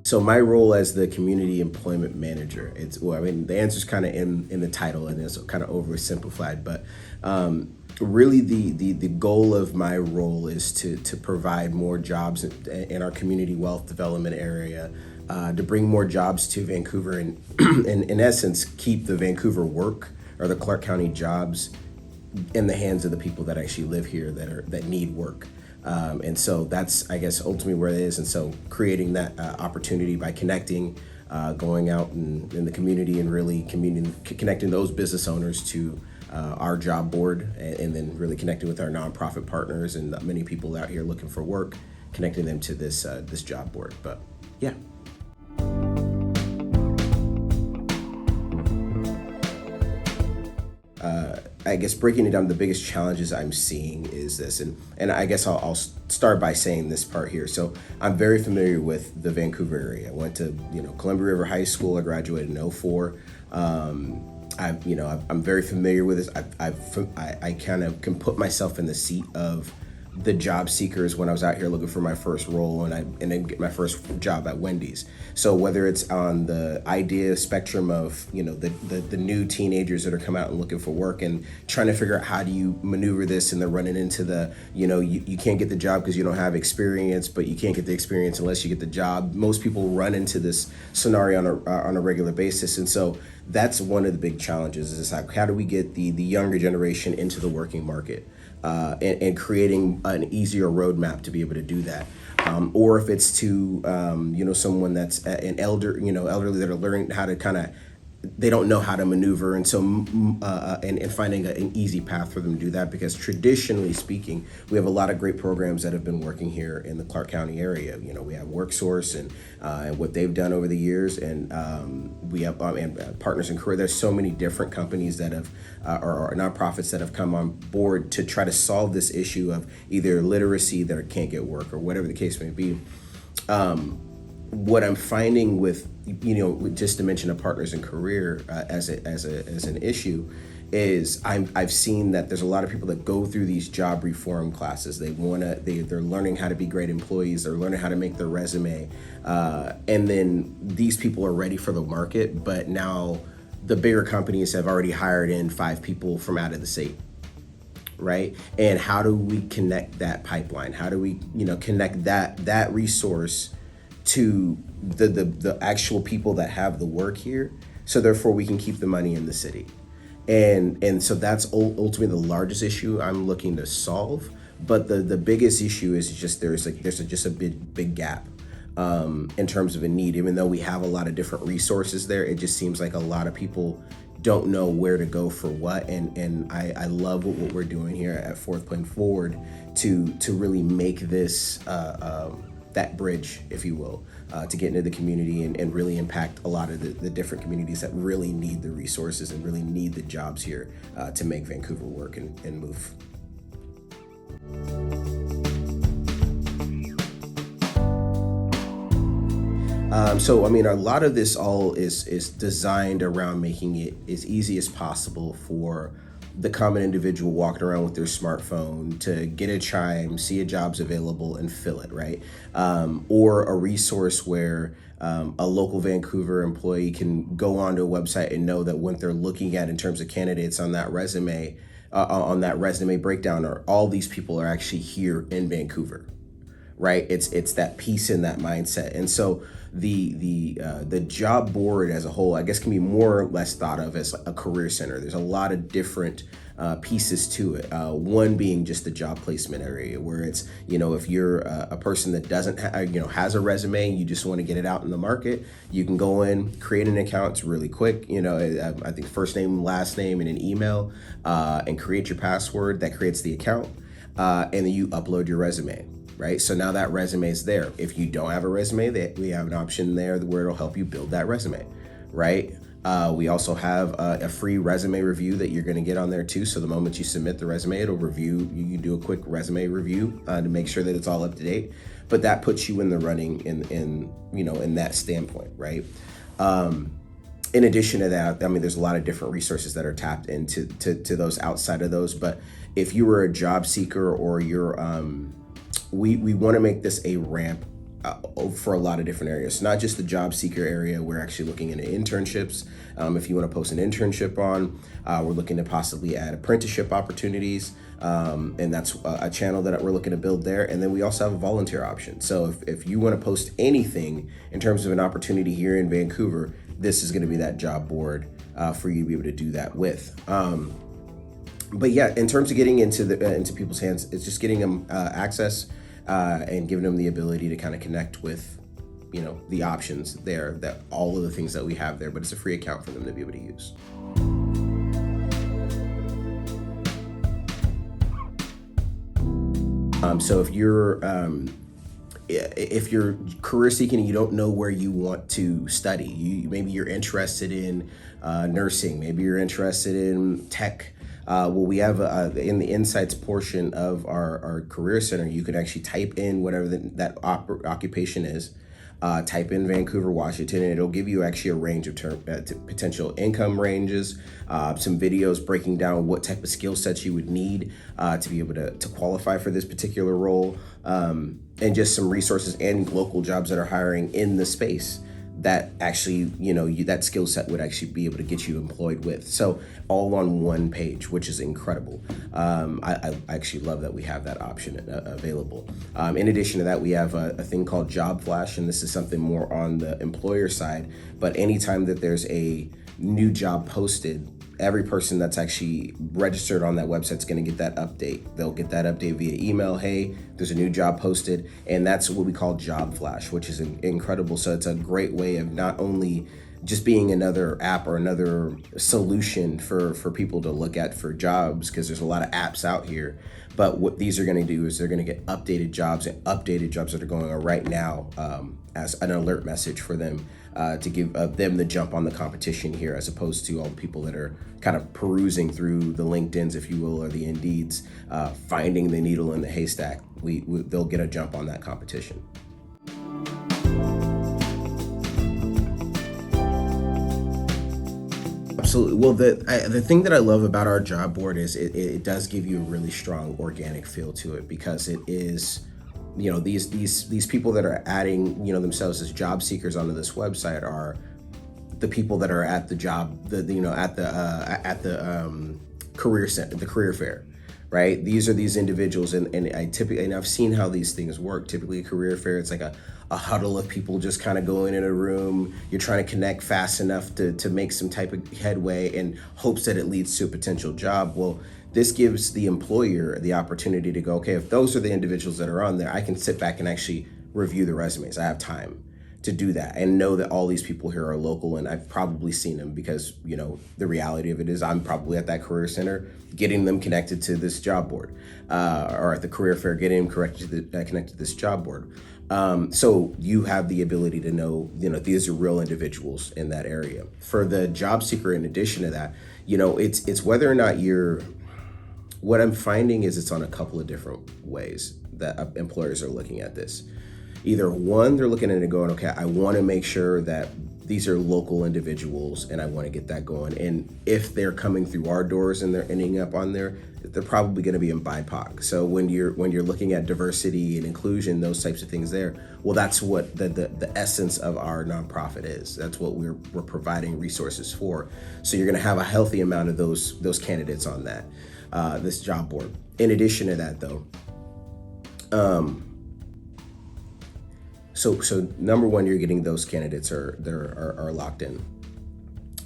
So my role as the community employment manager, well, I mean, the answer's kind of in the title and it's kind of oversimplified, but really the goal of my role is to provide more jobs in our community wealth development area, to bring more jobs to Vancouver and in essence, keep the Vancouver work or the Clark County jobs in the hands of the people that actually live here that need work. And so that's, I guess, ultimately where it is. And so creating that opportunity by connecting, going out in the community and really connecting those business owners to our job board, and then really connecting with our nonprofit partners and many people out here looking for work, connecting them to this job board. But yeah. I guess breaking it down, the biggest challenges I'm seeing is this, and I guess I'll start by saying this part here. So I'm very familiar with the Vancouver area. I went to Columbia River High School. I graduated in '04. I'm very familiar with this. I kind of can put myself in the seat of the job seekers when I was out here looking for my first role and then get my first job at Wendy's. So whether it's on the idea spectrum of the new teenagers that are coming out and looking for work and trying to figure out how do you maneuver this, and they're running into the you can't get the job because you don't have experience, but you can't get the experience unless you get the job. Most people run into this scenario on a regular basis, and so that's one of the big challenges is like, how do we get the younger generation into the working market? And creating an easier roadmap to be able to do that, or if it's to someone that's an elderly that are learning how to they don't know how to maneuver, and so and finding an easy path for them to do that, because traditionally speaking, we have a lot of great programs that have been working here in the Clark County area. We have WorkSource and what they've done over the years, and we have Partners in Career. There's so many different companies that have or nonprofits that have come on board to try to solve this issue of either literacy that can't get work or whatever the case may be. What I'm finding with, just to mention a Partners in Career as an issue, is I've seen that there's a lot of people that go through these job reform classes. They're learning how to be great employees. They're learning how to make their resume, and then these people are ready for the market. But now the bigger companies have already hired in 5 people from out of the state. Right? And how do we connect that pipeline? How do we connect that resource to the actual people that have the work here, so therefore we can keep the money in the city? And so that's ultimately the largest issue I'm looking to solve. But the biggest issue is just there's just a big gap in terms of a need. Even though we have a lot of different resources there, it just seems like a lot of people don't know where to go for what. And I love what we're doing here at Fourth Plane Forward to really make this that bridge, if you will, to get into the community and really impact a lot of the different communities that really need the resources and really need the jobs here to make Vancouver work and move. So, I mean, a lot of this all is designed around making it as easy as possible for the common individual walking around with their smartphone to get a chime, see a job's available, and fill it, right? Or a resource where a local Vancouver employee can go onto a website and know that what they're looking at in terms of candidates on that resume breakdown, or all these people are actually here in Vancouver, right? It's that piece in that mindset. And so the job board as a whole, I guess, can be more or less thought of as a career center. There's a lot of different pieces to it. One being just the job placement area, where it's, if you're a person that doesn't has a resume, you just want to get it out in the market, you can go in, create an account. It's really quick. I think first name, last name, and an email, and create your password that creates the account, and then you upload your resume. Right? So now that resume is there. If you don't have a resume, we have an option there where it'll help you build that resume, right? We also have a free resume review that you're going to get on there too. So the moment you submit the resume, it'll review. You do a quick resume review to make sure that it's all up to date. But that puts you in the running in that standpoint, right? In addition to that, I mean, there's a lot of different resources that are tapped into to those outside of those. But if you were a job seeker or you're we want to make this a ramp for a lot of different areas. Not just the job seeker area. We're actually looking into internships. If you want to post an internship on, we're looking to possibly add apprenticeship opportunities. And that's a channel that we're looking to build there. And then we also have a volunteer option. So if you want to post anything in terms of an opportunity here in Vancouver, this is going to be that job board for you to be able to do that with. But yeah, in terms of getting into people's hands, it's just getting them access and giving them the ability to kind of connect with, the options there, that all of the things that we have there, but it's a free account for them to be able to use. So if you're career seeking and you don't know where you want to study, maybe you're interested in nursing, maybe you're interested in tech. We have in the insights portion of our career center, you can actually type in whatever that occupation is. Type in Vancouver, Washington, and it'll give you actually a range of potential income ranges, some videos breaking down what type of skill sets you would need to be able to qualify for this particular role, and just some resources and local jobs that are hiring in the space that actually, that skill set would actually be able to get you employed with. So all on one page, which is incredible. I actually love that we have that option available. In addition to that, we have a thing called Job Flash, and this is something more on the employer side. But anytime that there's a new job posted, every person that's actually registered on that website is going to get that update. They'll get that update via email. Hey, there's a new job posted. And that's what we call Job Flash, which is incredible. So it's a great way of not only just being another app or another solution for people to look at for jobs, because there's a lot of apps out here. But what these are going to do is they're going to get updated jobs that are going on right now as an alert message for them to give them the jump on the competition here, as opposed to all the people that are kind of perusing through the LinkedIns, if you will, or the Indeeds, finding the needle in the haystack. They'll get a jump on that competition. Absolutely. Well, the thing that I love about our job board is it does give you a really strong organic feel to it, because it is, these people that are adding, themselves as job seekers onto this website are the people that are at the job, at the career center, the career fair, right? These are these individuals, and I've seen how these things work. Typically, a career fair, it's like a huddle of people just kind of going in a room. You're trying to connect fast enough to make some type of headway in hopes that it leads to a potential job. Well, this gives the employer the opportunity to go, okay, if those are the individuals that are on there, I can sit back and actually review the resumes. I have time to do that and know that all these people here are local, and I've probably seen them, because the reality of it is I'm probably at that career center getting them connected to this job board, or at the career fair getting them connected to this job board. So you have the ability to know, these are real individuals in that area. For the job seeker, in addition to that, it's whether or not what I'm finding is it's on a couple of different ways that employers are looking at this. Either one, they're looking at it going, okay, I want to make sure that these are local individuals and I want to get that going. And if they're coming through our doors and they're ending up on there, they're probably going to be in BIPOC. So when you're looking at diversity and inclusion, those types of things there, well, that's what the essence of our nonprofit is. That's what we're providing resources for. So you're going to have a healthy amount of those candidates on that, this job board. In addition to that, though, So number one, you're getting those candidates are locked in.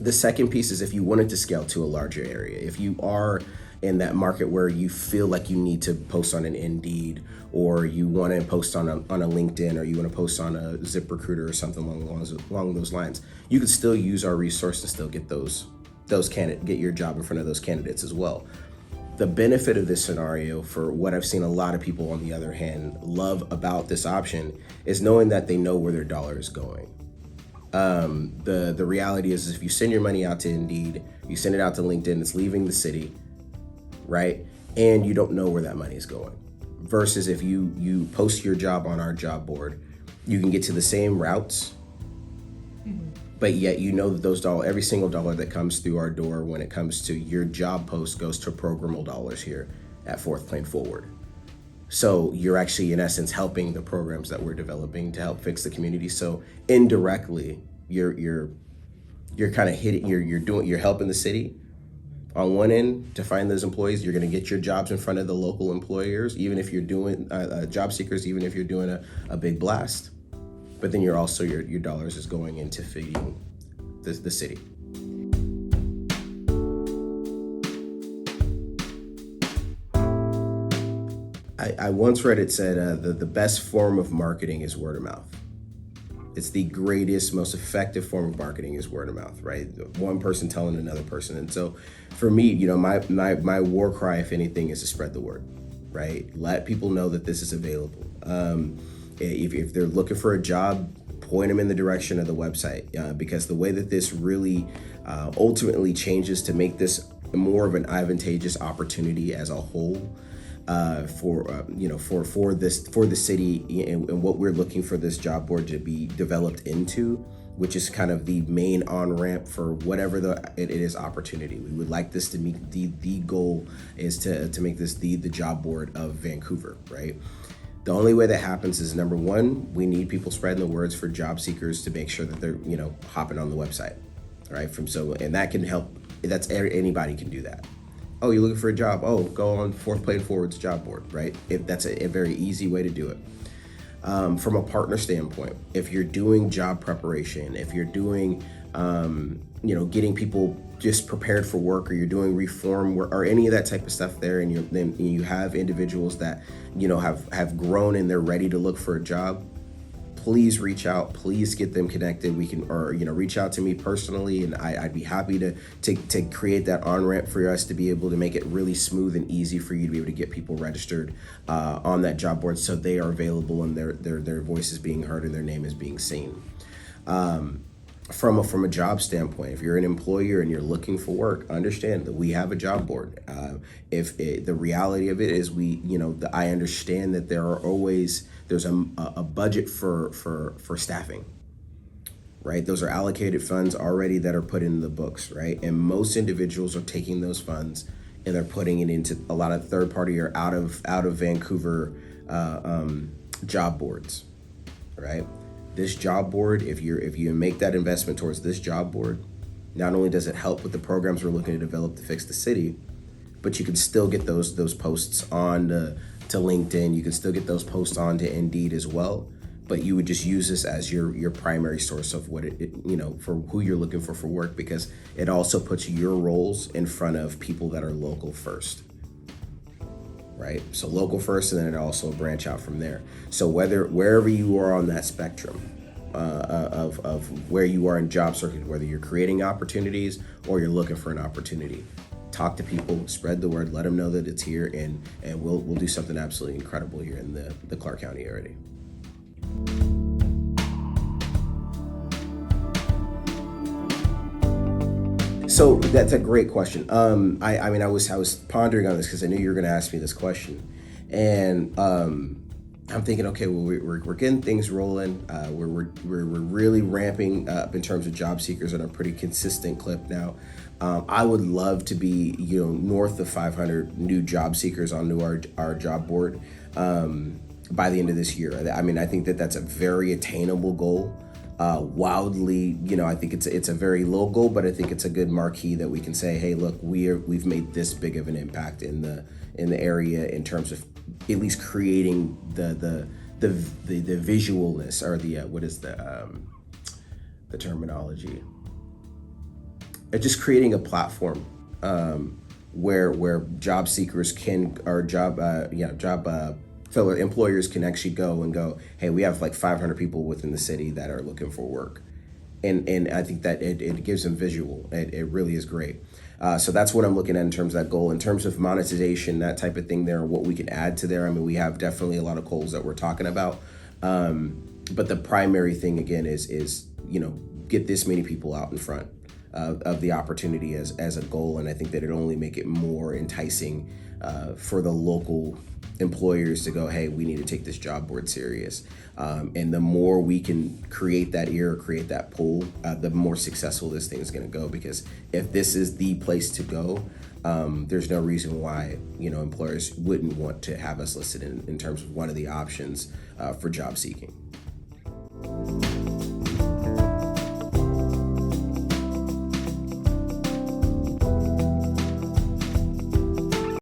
The second piece is if you wanted to scale to a larger area, if you are in that market where you feel like you need to post on an Indeed, or you want to post on a LinkedIn, or you want to post on a ZipRecruiter or something along those lines, you could still use our resource to still get get your job in front of those candidates as well. The benefit of this scenario, for what I've seen a lot of people on the other hand love about this option, is knowing that they know where their dollar is going. The reality is if you send your money out to Indeed, you send it out to LinkedIn, it's leaving the city, right? And you don't know where that money is going. Versus if you post your job on our job board, you can get to the same routes, but yet that every single dollar that comes through our door when it comes to your job post goes to programmable dollars here at Fourth Plane Forward. So you're actually, in essence, helping the programs that we're developing to help fix the community. So indirectly, you're kind of hitting, you're helping the city on one end to find those employees. You're going to get your jobs in front of the local employers, even if you're doing job seekers, even if you're doing a big blast. But then you're also, your dollars is going into feeding the city. I once read it said the best form of marketing is word of mouth. It's the greatest, most effective form of marketing is word of mouth, right? One person telling another person. And so for me, my war cry, if anything, is to spread the word, right? Let people know that this is available. If they're looking for a job, point them in the direction of the website, because the way that this really ultimately changes to make this more of an advantageous opportunity as a whole, for the city, and what we're looking for this job board to be developed into, which is kind of the main on-ramp for whatever it is opportunity. We would like this to meet the goal is to make this the job board of Vancouver, right? The only way that happens is, number one, we need people spreading the words for job seekers to make sure that they're hopping on the website, right? And that can help. Anybody can do that. Oh, you're looking for a job? Oh, go on Playing Forward's job board, right? That's a very easy way to do it. From a partner standpoint, if you're doing job preparation, if you're doing, getting people just prepared for work, or you're doing reform work, or any of that type of stuff there, and you have individuals that, have grown and they're ready to look for a job, please reach out, please get them connected. We can, or reach out to me personally, and I'd be happy to create that on-ramp for us to be able to make it really smooth and easy for you to be able to get people registered on that job board, so they are available and their voice is being heard and their name is being seen. From a job standpoint, if you're an employer and you're looking for work, understand that we have a job board. The reality of it is, I understand that there's a budget for staffing, right? Those are allocated funds already that are put in the books, right? And most individuals are taking those funds and they're putting it into a lot of third party or out of Vancouver job boards, right? This job board, if you make that investment towards this job board, not only does it help with the programs we're looking to develop to fix the city, but you can still get those posts on to LinkedIn. You can still get those posts on to Indeed as well. But you would just use this as your primary source of what for who you're looking for work, because it also puts your roles in front of people that are local first. Right? So local first, and then it also branch out from there. So wherever you are on that spectrum of where you are in job search, whether you're creating opportunities or you're looking for an opportunity, talk to people, spread the word, let them know that it's here, and we'll do something absolutely incredible here in the Clark County area. So that's a great question. I was pondering on this because I knew you were going to ask me this question, and I'm thinking, okay, well, we're getting things rolling. We're really ramping up in terms of job seekers on a pretty consistent clip now. I would love to be north of 500 new job seekers onto our job board by the end of this year. I think that's a very attainable goal. Wildly, I think it's a very low goal, but I think it's a good marquee that we can say, hey, look, we've made this big of an impact in the area in terms of at least creating the visualness, or what is the terminology? Just creating a platform where job seekers fellow employers can actually go, hey, we have like 500 people within the city that are looking for work. And I think that it gives them visual. It really is great. So that's what I'm looking at in terms of that goal. In terms of monetization, that type of thing there, what we can add to there. We have definitely a lot of goals that we're talking about. But the primary thing, again, is get this many people out in front of the opportunity as a goal. And I think that it only make it more enticing for the local employers to go, hey, we need to take this job board serious. And the more we can create that ear, create that pull, the more successful this thing is going to go. Because if this is the place to go, there's no reason why employers wouldn't want to have us listed in terms of one of the options for job seeking.